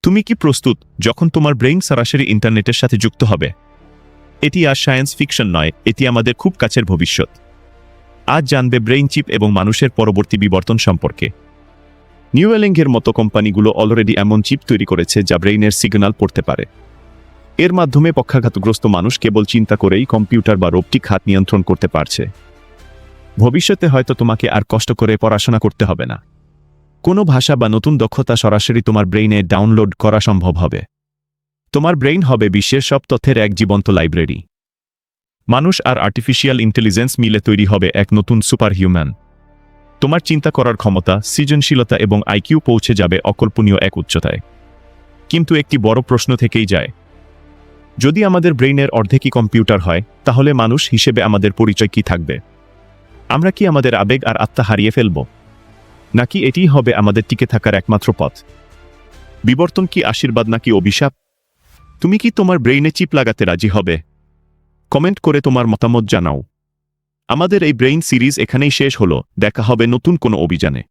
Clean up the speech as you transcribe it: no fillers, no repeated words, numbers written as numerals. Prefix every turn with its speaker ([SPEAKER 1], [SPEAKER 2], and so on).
[SPEAKER 1] তুমি কি প্রস্তুত যখন তোমার ব্রেইন সরাসরি ইন্টারনেটের সাথে যুক্ত হবে? এটি আর সায়েন্স ফিকশন নয়, এটি আমাদের খুব কাছের ভবিষ্যৎ। আজ জানবে ব্রেইন চিপ এবং মানুষের পরবর্তী বিবর্তন সম্পর্কে। নিউরেলিঙ্কের মতো কোম্পানিগুলো অলরেডি এমন চিপ তৈরি করেছে যা ব্রেইনের সিগন্যাল পড়তে পারে। এর মাধ্যমে পক্ষাঘাতগ্রস্ত মানুষ কেবল চিন্তা করেই কম্পিউটার বা রোবটিক হাত নিয়ন্ত্রণ করতে পারছে। ভবিষ্যতে হয়তো তোমাকে আর কষ্ট করে পড়াশোনা করতে হবে না। কোনো ভাষা বা নতুন দক্ষতা সরাসরি তোমার ব্রেইনে ডাউনলোড করা সম্ভব হবে। তোমার ব্রেইন হবে বিশ্বের সব তথ্যের এক জীবন্ত লাইব্রেরি। মানুষ আর আর্টিফিশিয়াল ইন্টেলিজেন্স মিলে তৈরি হবে এক নতুন সুপার হিউম্যান। তোমার চিন্তা করার ক্ষমতা, সৃজনশীলতা এবং আইকিউ পৌঁছে যাবে অকল্পনীয় এক উচ্চতায়। কিন্তু একটি বড় প্রশ্ন থেকেই যায়, যদি আমাদের ব্রেইনের অর্ধেকই কম্পিউটার হয়, তাহলে মানুষ হিসেবে আমাদের পরিচয় কি থাকবে? আমরা কি আমাদের আবেগ আর আত্মা হারিয়ে ফেলব? নাকি এটিই হবে আমাদের টিকে থাকার একমাত্র পথ? বিবর্তন কি আশীর্বাদ নাকি অভিশাপ? তুমি কি তোমার ব্রেইনে চিপ লাগাতে রাজি হবে? কমেন্ট করে তোমার মতামত জানাও। আমাদের এই ব্রেইন সিরিজ এখানেই শেষ হলো। দেখা হবে নতুন কোনো অভিযানে।